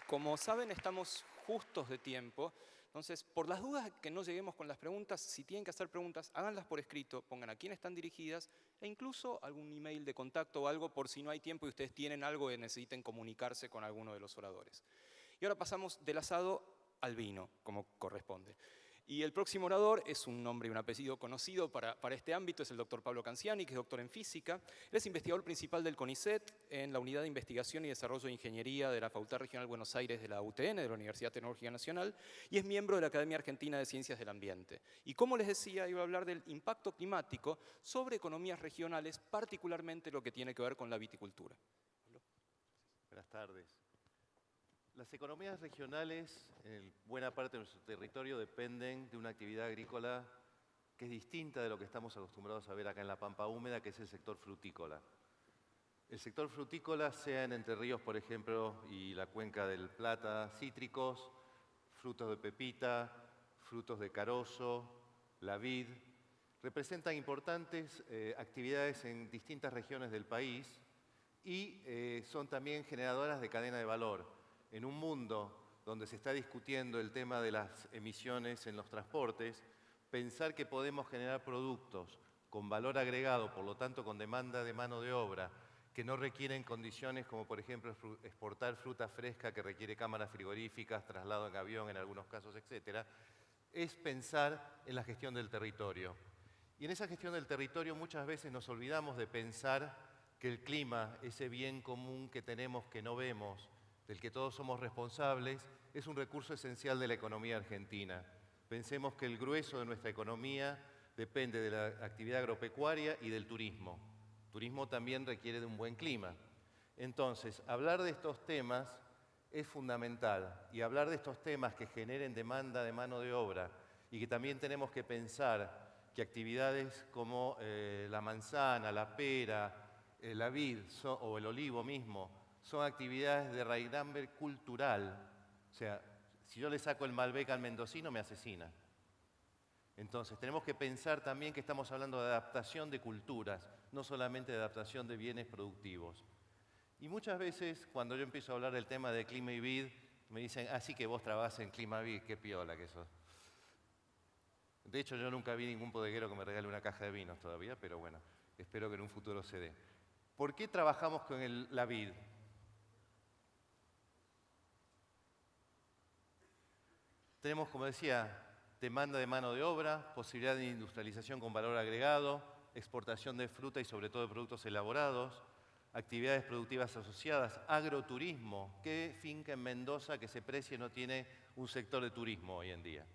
Como saben, estamos justos de tiempo. Entonces, por las dudas que no lleguemos con las preguntas, si tienen que hacer preguntas, háganlas por escrito, pongan a quién están dirigidas e incluso algún email de contacto o algo por si no hay tiempo y ustedes tienen algo y necesiten comunicarse con alguno de los oradores. Y ahora pasamos del asado al vino, como corresponde. Y el próximo orador es un nombre y un apellido conocido para este ámbito, es el doctor Pablo Canciani, que es doctor en física. Él es investigador principal del CONICET en la Unidad de Investigación y Desarrollo de Ingeniería de la Facultad Regional Buenos Aires de la UTN, de la Universidad Tecnológica Nacional, y es miembro de la Academia Argentina de Ciencias del Ambiente. Y como les decía, iba a hablar del impacto climático sobre economías regionales, particularmente lo que tiene que ver con la viticultura. Buenas tardes. Las economías regionales, en buena parte de nuestro territorio, dependen de una actividad agrícola que es distinta de lo que estamos acostumbrados a ver acá en la Pampa Húmeda, que es el sector frutícola. El sector frutícola, sea en Entre Ríos, por ejemplo, y la cuenca del Plata, cítricos, frutos de pepita, frutos de carozo, la vid, representan importantes actividades en distintas regiones del país y son también generadoras de cadena de valor. En un mundo donde se está discutiendo el tema de las emisiones en los transportes, pensar que podemos generar productos con valor agregado, por lo tanto con demanda de mano de obra, que no requieren condiciones como por ejemplo exportar fruta fresca que requiere cámaras frigoríficas, traslado en avión en algunos casos, etcétera, es pensar en la gestión del territorio. Y en esa gestión del territorio muchas veces nos olvidamos de pensar que el clima, ese bien común que tenemos que no vemos, del que todos somos responsables, es un recurso esencial de la economía argentina. Pensemos que el grueso de nuestra economía depende de la actividad agropecuaria y del turismo. El turismo también requiere de un buen clima. Entonces, hablar de estos temas es fundamental, y hablar de estos temas que generen demanda de mano de obra y que también tenemos que pensar que actividades como la manzana, la pera, la vid o el olivo mismo son actividades de raigambre cultural. O sea, si yo le saco el Malbec al mendocino, me asesina. Entonces, tenemos que pensar también que estamos hablando de adaptación de culturas, no solamente de adaptación de bienes productivos. Y muchas veces, cuando yo empiezo a hablar del tema de clima y vid, me dicen, así que vos trabajás en clima vid, qué piola que sos. De hecho, yo nunca vi ningún bodeguero que me regale una caja de vinos todavía, pero bueno, espero que en un futuro se dé. ¿Por qué trabajamos con la vid? Tenemos, como decía, demanda de mano de obra, posibilidad de industrialización con valor agregado, exportación de fruta y sobre todo de productos elaborados, actividades productivas asociadas, agroturismo. ¿Qué finca en Mendoza que se precie no tiene un sector de turismo hoy en día?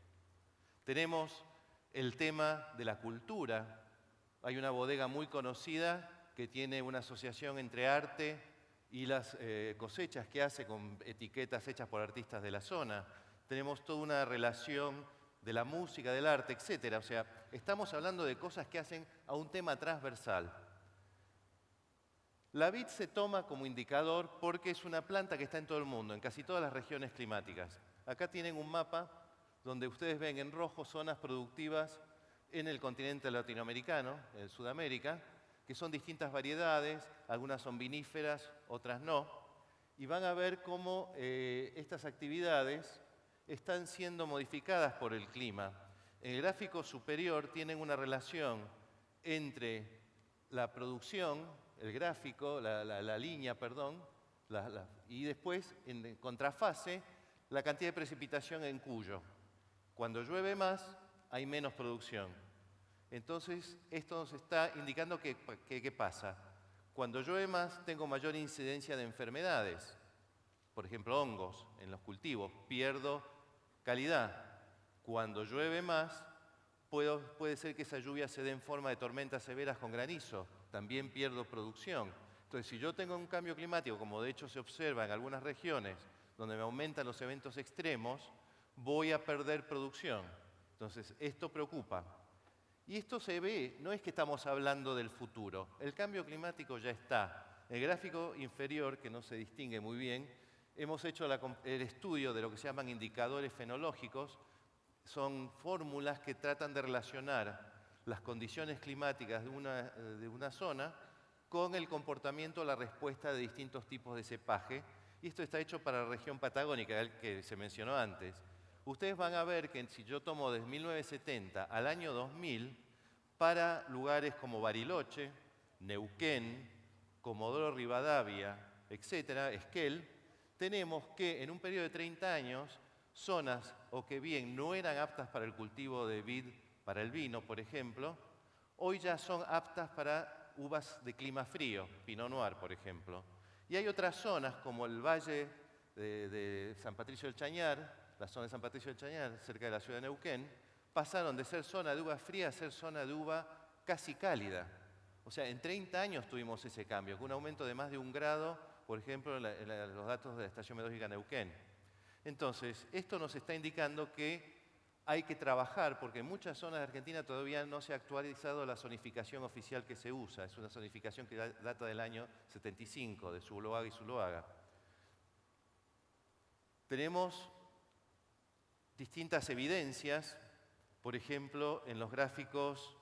Tenemos el tema de la cultura. Hay una bodega muy conocida que tiene una asociación entre arte y las cosechas que hace con etiquetas hechas por artistas de la zona. Tenemos toda una relación de la música, del arte, etc. O sea, estamos hablando de cosas que hacen a un tema transversal. La vid se toma como indicador porque es una planta que está en todo el mundo, en casi todas las regiones climáticas. Acá tienen un mapa donde ustedes ven en rojo zonas productivas en el continente latinoamericano, en Sudamérica, que son distintas variedades, algunas son viníferas, otras no, y van a ver cómo estas actividades están siendo modificadas por el clima. En el gráfico superior tienen una relación entre la producción, el gráfico, la línea, perdón, y después, en contrafase, la cantidad de precipitación en Cuyo. Cuando llueve más, hay menos producción. Entonces, esto nos está indicando que ¿qué pasa? Cuando llueve más, tengo mayor incidencia de enfermedades. Por ejemplo, hongos en los cultivos. Pierdo calidad. Cuando llueve más, puede ser que esa lluvia se dé en forma de tormentas severas con granizo. También pierdo producción. Entonces, si yo tengo un cambio climático, como de hecho se observa en algunas regiones, donde me aumentan los eventos extremos, voy a perder producción. Entonces, esto preocupa. Y esto se ve, no es que estamos hablando del futuro. El cambio climático ya está. En el gráfico inferior, que no se distingue muy bien, hemos hecho el estudio de lo que se llaman indicadores fenológicos. Son fórmulas que tratan de relacionar las condiciones climáticas de una zona con el comportamiento o la respuesta de distintos tipos de cepaje Y esto está hecho para la región patagónica, el que se mencionó antes. Ustedes van a ver que si yo tomo desde 1970 al año 2000, para lugares como Bariloche, Neuquén, Comodoro Rivadavia, etcétera, Esquel, tenemos que en un periodo de 30 años, zonas o que bien no eran aptas para el cultivo de vid, para el vino, por ejemplo, hoy ya son aptas para uvas de clima frío, Pinot Noir, por ejemplo. Y hay otras zonas como el valle de San Patricio del Chañar, la zona de San Patricio del Chañar, cerca de la ciudad de Neuquén, pasaron de ser zona de uva fría a ser zona de uva casi cálida. O sea, en 30 años tuvimos ese cambio, con un aumento de más de 1 grado, por ejemplo, en los datos de la Estación Meteorológica Neuquén. Entonces, esto nos está indicando que hay que trabajar, porque en muchas zonas de Argentina todavía no se ha actualizado la zonificación oficial que se usa. Es una zonificación que data del año 75, de Zuloaga y Zuloaga. Tenemos distintas evidencias, por ejemplo, en los gráficos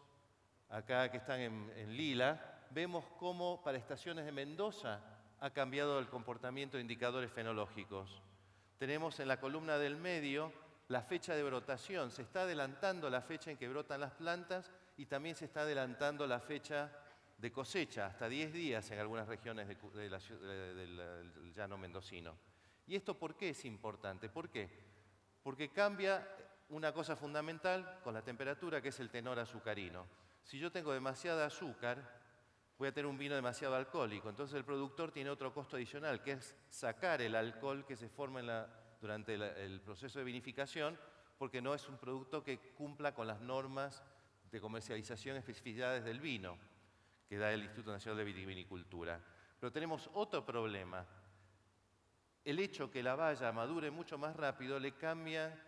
acá que están en lila, vemos cómo para estaciones de Mendoza ha cambiado el comportamiento de indicadores fenológicos. Tenemos en la columna del medio la fecha de brotación. Se está adelantando la fecha en que brotan las plantas y también se está adelantando la fecha de cosecha, hasta 10 días en algunas regiones del llano mendocino. ¿Y esto por qué es importante? ¿Por qué? Porque cambia una cosa fundamental con la temperatura, que es el tenor azucarino. Si yo tengo demasiada azúcar, voy a tener un vino demasiado alcohólico. Entonces el productor tiene otro costo adicional, que es sacar el alcohol que se forma durante el proceso de vinificación, porque no es un producto que cumpla con las normas de comercialización y especificidades del vino que da el Instituto Nacional de Vitivinicultura. Pero tenemos otro problema. El hecho que la baya madure mucho más rápido le cambia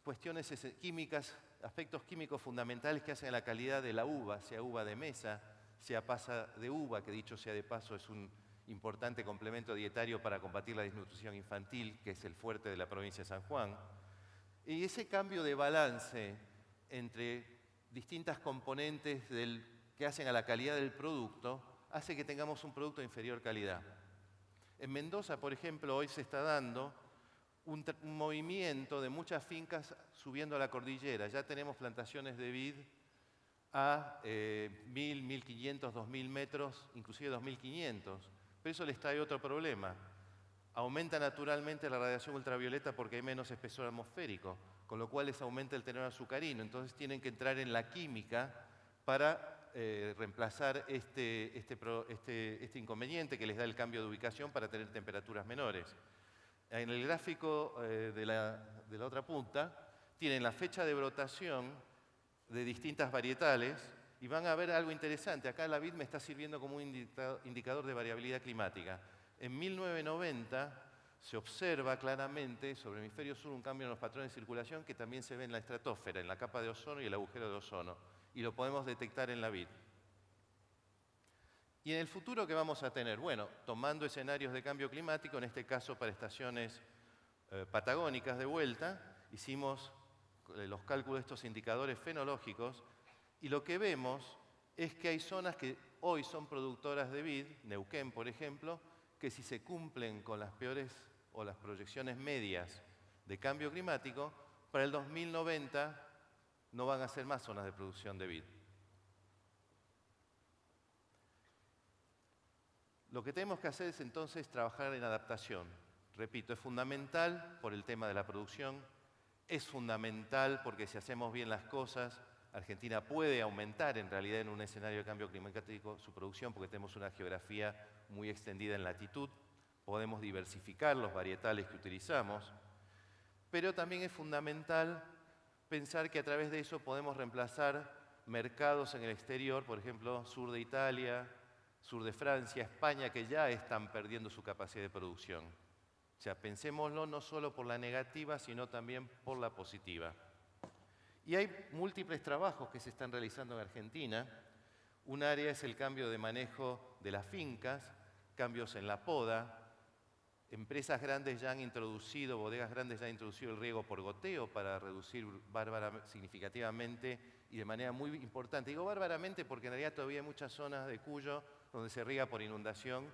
cuestiones químicas, aspectos químicos fundamentales que hacen a la calidad de la uva, sea uva de mesa, sea pasa de uva, que dicho sea de paso es un importante complemento dietario para combatir la desnutrición infantil, que es el fuerte de la provincia de San Juan. Y ese cambio de balance entre distintas componentes que hacen a la calidad del producto hace que tengamos un producto de inferior calidad. En Mendoza, por ejemplo, hoy se está dando un movimiento de muchas fincas subiendo a la cordillera. Ya tenemos plantaciones de vid a 1.000, 1.500, 2.000 metros, inclusive 2.500. Pero eso les trae otro problema. Aumenta naturalmente la radiación ultravioleta porque hay menos espesor atmosférico, con lo cual les aumenta el tenor azucarino. Entonces tienen que entrar en la química para reemplazar este inconveniente que les da el cambio de ubicación para tener temperaturas menores. En el gráfico de la otra punta tienen la fecha de brotación de distintas varietales y van a ver algo interesante. Acá la vid me está sirviendo como un indicador de variabilidad climática. En 1990 se observa claramente sobre el hemisferio sur un cambio en los patrones de circulación que también se ve en la estratosfera, en la capa de ozono y el agujero de ozono. Y lo podemos detectar en la vid. ¿Y en el futuro qué vamos a tener? Bueno, tomando escenarios de cambio climático, en este caso para estaciones patagónicas de vuelta, hicimos los cálculos de estos indicadores fenológicos y lo que vemos es que hay zonas que hoy son productoras de vid, Neuquén por ejemplo, que si se cumplen con las peores o las proyecciones medias de cambio climático, para el 2090 no van a ser más zonas de producción de vid. Lo que tenemos que hacer es entonces trabajar en adaptación. Repito, es fundamental por el tema de la producción, es fundamental porque si hacemos bien las cosas, Argentina puede aumentar en realidad en un escenario de cambio climático su producción porque tenemos una geografía muy extendida en latitud, podemos diversificar los varietales que utilizamos, pero también es fundamental pensar que a través de eso podemos reemplazar mercados en el exterior, por ejemplo, sur de Italia, sur de Francia, España, que ya están perdiendo su capacidad de producción. O sea, pensémoslo no solo por la negativa, sino también por la positiva. Y hay múltiples trabajos que se están realizando en Argentina. Un área es el cambio de manejo de las fincas, cambios en la poda. Empresas grandes ya han introducido, bodegas grandes ya han introducido el riego por goteo para reducir significativamente y de manera muy importante. Digo bárbaramente porque en realidad todavía hay muchas zonas de Cuyo donde se riega por inundación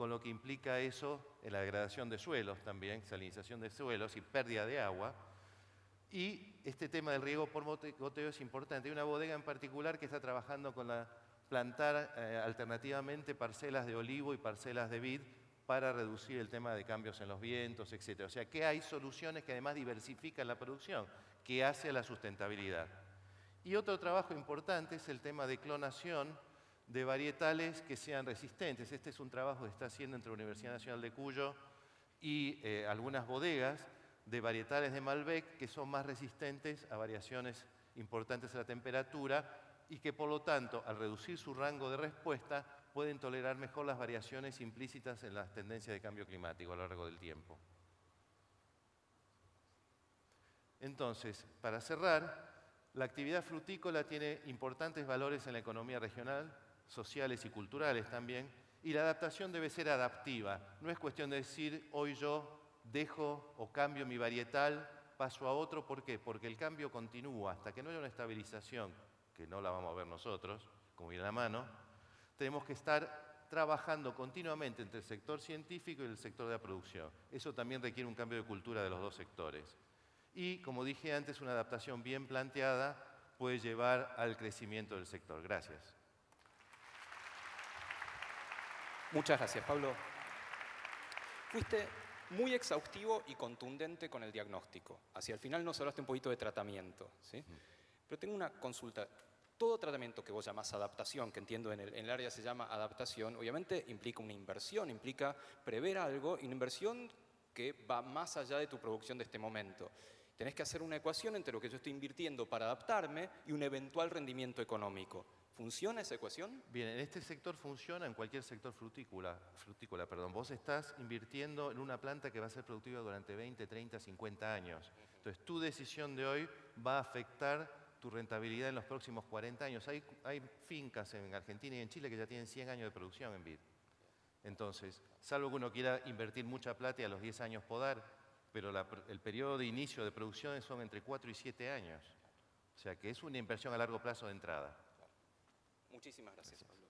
con lo que implica eso en la degradación de suelos también, salinización de suelos y pérdida de agua. Y este tema del riego por goteo es importante. Hay una bodega en particular que está trabajando con plantar alternativamente parcelas de olivo y parcelas de vid para reducir el tema de cambios en los vientos, etc. O sea que hay soluciones que además diversifican la producción, que hace a la sustentabilidad. Y otro trabajo importante es el tema de clonación de varietales que sean resistentes. Este es un trabajo que está haciendo entre la Universidad Nacional de Cuyo y algunas bodegas de varietales de Malbec que son más resistentes a variaciones importantes en la temperatura y que por lo tanto, al reducir su rango de respuesta, pueden tolerar mejor las variaciones implícitas en las tendencias de cambio climático a lo largo del tiempo. Entonces, para cerrar, la actividad frutícola tiene importantes valores en la economía regional, sociales y culturales también, y la adaptación debe ser adaptiva. No es cuestión de decir, hoy yo dejo o cambio mi varietal, paso a otro. ¿Por qué? Porque el cambio continúa. Hasta que no haya una estabilización, que no la vamos a ver nosotros, como viene la mano, tenemos que estar trabajando continuamente entre el sector científico y el sector de la producción. Eso también requiere un cambio de cultura de los dos sectores. Y, como dije antes, una adaptación bien planteada puede llevar al crecimiento del sector. Gracias. Muchas gracias, Pablo. Fuiste muy exhaustivo y contundente con el diagnóstico. Hacia el final nos hablaste un poquito de tratamiento, ¿sí? Pero tengo una consulta. Todo tratamiento que vos llamás adaptación, que entiendo en el área se llama adaptación, obviamente implica una inversión, implica prever algo, y una inversión que va más allá de tu producción de este momento. Tenés que hacer una ecuación entre lo que yo estoy invirtiendo para adaptarme y un eventual rendimiento económico. ¿Funciona esa ecuación? Bien, en este sector funciona, en cualquier sector frutícola. Vos estás invirtiendo en una planta que va a ser productiva durante 20, 30, 50 años. Entonces, tu decisión de hoy va a afectar tu rentabilidad en los próximos 40 años. Hay fincas en Argentina y en Chile que ya tienen 100 años de producción en vid. Entonces, salvo que uno quiera invertir mucha plata y a los 10 años podar, pero el periodo de inicio de producción son entre 4 y 7 años. O sea que es una inversión a largo plazo de entrada. Muchísimas gracias, Pablo.